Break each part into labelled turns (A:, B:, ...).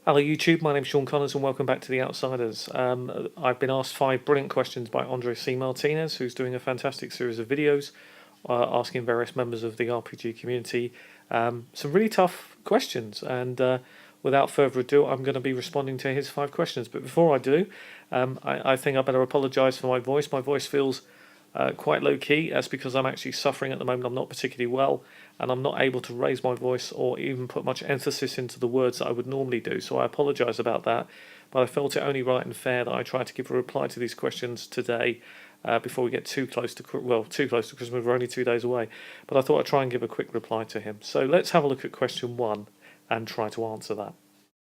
A: Hello YouTube, my name's Sean Connors and welcome back to The Outsiders. I've been asked 5 brilliant questions by Andre C. Martinez, who's doing a fantastic series of videos asking various members of the RPG community some really tough questions, and without further ado I'm going to be responding to his 5 questions. But before I do, I think I better apologise for my voice. My voice feels quite low key. That's because I'm actually suffering at the moment. I'm not particularly well, and I'm not able to raise my voice or even put much emphasis into the words that I would normally do. So I apologise about that. But I felt it only right and fair that I try to give a reply to these questions today, before we get too close to Christmas. We're only 2 days away. But I thought I'd try and give a quick reply to him. So let's have a look at question 1 and try to answer that.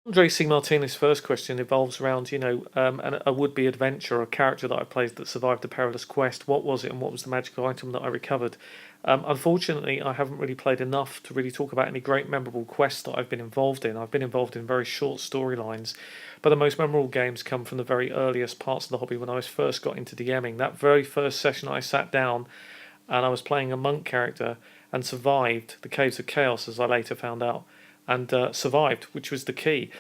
A: Andre C. Martinez's first question evolves around, a would-be adventurer, a character that I played that survived the perilous quest. What was it, and what was the magical item that I recovered? Unfortunately, I haven't really played enough to really talk about any great memorable quests that I've been involved in. I've been involved in very short storylines, but the most memorable games come from the very earliest parts of the hobby when I first got into DMing. That very first session I sat down and I was playing a monk character and survived the Caves of Chaos, as I later found out, and survived, which was the key.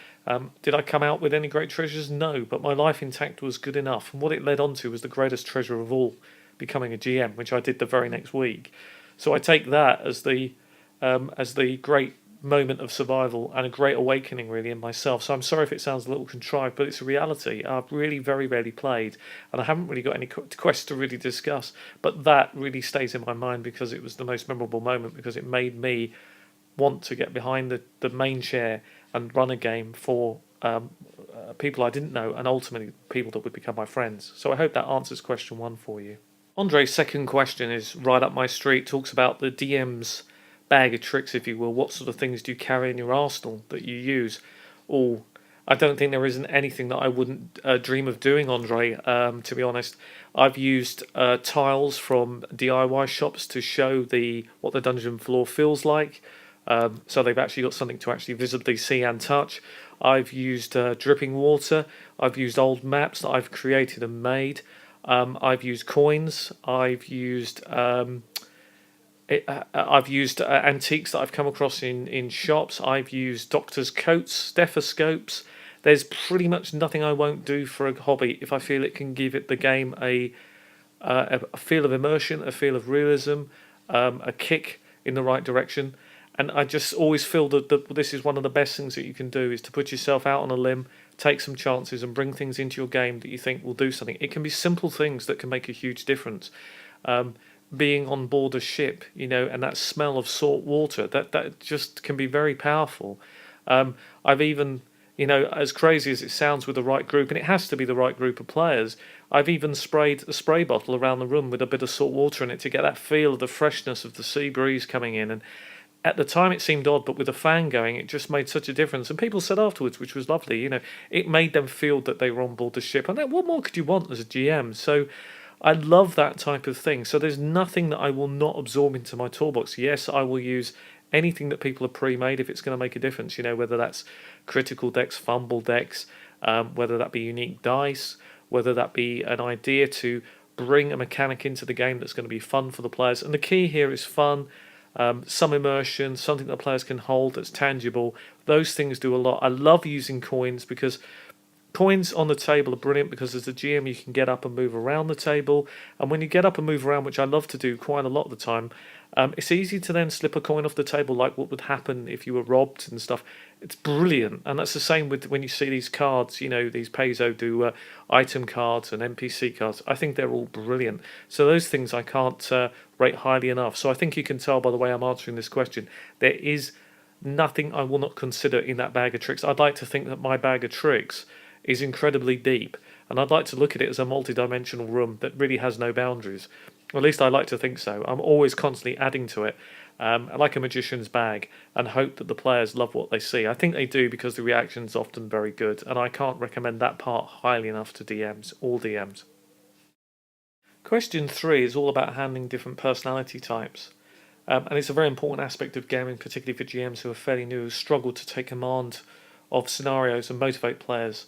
A: Did I come out with any great treasures? No, but my life intact was good enough. And what it led on to was the greatest treasure of all, becoming a GM, which I did the very next week. So I take that as the great moment of survival and a great awakening, really, in myself. So I'm sorry if it sounds a little contrived, but it's a reality. I've really very rarely played, and I haven't really got any quests to really discuss. But that really stays in my mind because it was the most memorable moment, because it made me want to get behind the main chair and run a game for people I didn't know, and ultimately people that would become my friends. So I hope that answers question 1 for you. Andre's second question is right up my street, talks about the DM's bag of tricks, if you will. What sort of things do you carry in your arsenal that you use? Oh, I don't think there isn't anything that I wouldn't dream of doing, Andre, to be honest. I've used tiles from DIY shops to show what the dungeon floor feels like. So they've actually got something to actually visibly see and touch. I've used dripping water. I've used old maps that I've created and made. I've used coins. I've used antiques that I've come across in shops. I've used doctor's coats, stethoscopes. There's pretty much nothing I won't do for a hobby if I feel it can give the game a feel of immersion, a feel of realism, a kick in the right direction. And I just always feel that this is one of the best things that you can do, is to put yourself out on a limb, take some chances and bring things into your game that you think will do something. It can be simple things that can make a huge difference. Being on board a ship, and that smell of salt water, that just can be very powerful. I've even, as crazy as it sounds, with the right group, and it has to be the right group of players, I've even sprayed a spray bottle around the room with a bit of salt water in it to get that feel of the freshness of the sea breeze coming in. And at the time it seemed odd, but with the fan going, it just made such a difference. And people said afterwards, which was lovely, it made them feel that they were on board the ship. And what more could you want as a GM? So I love that type of thing. So there's nothing that I will not absorb into my toolbox. Yes, I will use anything that people have pre-made if it's going to make a difference, whether that's critical decks, fumble decks, whether that be unique dice, whether that be an idea to bring a mechanic into the game that's going to be fun for the players. And the key here is fun, some immersion, something that players can hold that's tangible. Those things do a lot. I love using coins because coins on the table are brilliant, because as a GM you can get up and move around the table, and when you get up and move around, which I love to do quite a lot of the time, it's easy to then slip a coin off the table, like what would happen if you were robbed and stuff. It's brilliant. And that's the same with when you see these cards, these Paizo do item cards and NPC cards. I think they're all brilliant. So those things I can't rate highly enough. So I think you can tell by the way I'm answering this question, there is nothing I will not consider in that bag of tricks. I'd like to think that my bag of tricks is incredibly deep, and I'd like to look at it as a multi-dimensional room that really has no boundaries. Or at least I like to think so. I'm always constantly adding to it, like a magician's bag, and hope that the players love what they see. I think they do, because the reaction's often very good, and I can't recommend that part highly enough to DMs, all DMs. Question 3 is all about handling different personality types. And it's a very important aspect of gaming, particularly for GMs who are fairly new, who struggle to take command of scenarios and motivate players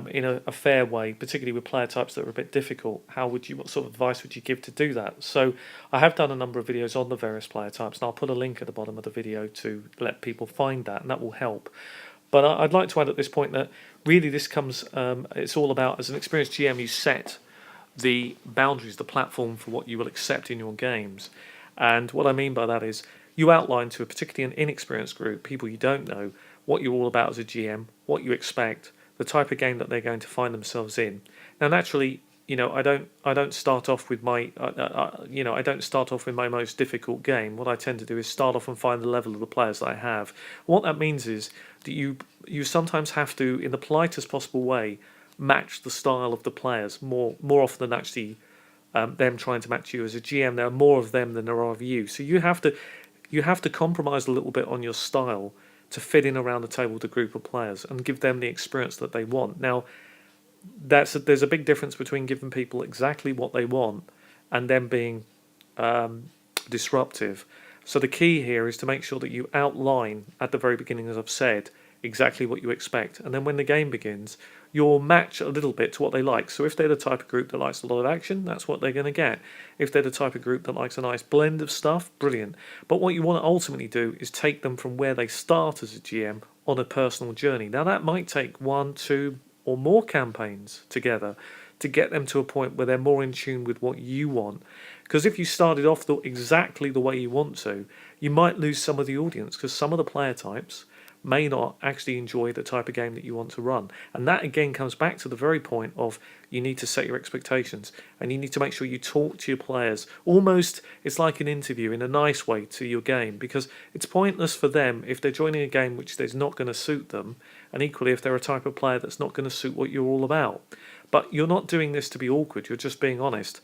A: in a fair way, particularly with player types that are a bit difficult. What sort of advice would you give to do that? So I have done a number of videos on the various player types, and I'll put a link at the bottom of the video to let people find that, and that will help. But I'd like to add at this point that really this comes, it's all about, as an experienced GM, you set the boundaries, the platform for what you will accept in your games. And what I mean by that is you outline to a particularly an inexperienced group, people you don't know, what you're all about as a GM, what you expect, the type of game that they're going to find themselves in. Now, naturally, I don't start off with my, I don't start off with my most difficult game. What I tend to do is start off and find the level of the players that I have. What that means is that you sometimes have to, in the politest possible way, match the style of the players more often than actually them trying to match you. As a GM, there are more of them than there are of you. So you have to compromise a little bit on your style to fit in around the table with a group of players and give them the experience that they want. Now, there's a big difference between giving people exactly what they want and them being disruptive. So the key here is to make sure that you outline at the very beginning, as I've said, exactly what you expect, and then when the game begins, you'll match a little bit to what they like. So if they're the type of group that likes a lot of action, that's what they're going to get. If they're the type of group that likes a nice blend of stuff, brilliant. But what you want to ultimately do is take them from where they start as a GM on a personal journey. Now that might take 1, 2 or more campaigns together to get them to a point where they're more in tune with what you want. Because if you started off exactly the way you want to, you might lose some of the audience, because some of the player types may not actually enjoy the type of game that you want to run. And that again comes back to the very point of you need to set your expectations, and you need to make sure you talk to your players. Almost, it's like an interview in a nice way to your game, because it's pointless for them if they're joining a game which is not going to suit them, and equally if they're a type of player that's not going to suit what you're all about. But you're not doing this to be awkward, you're just being honest.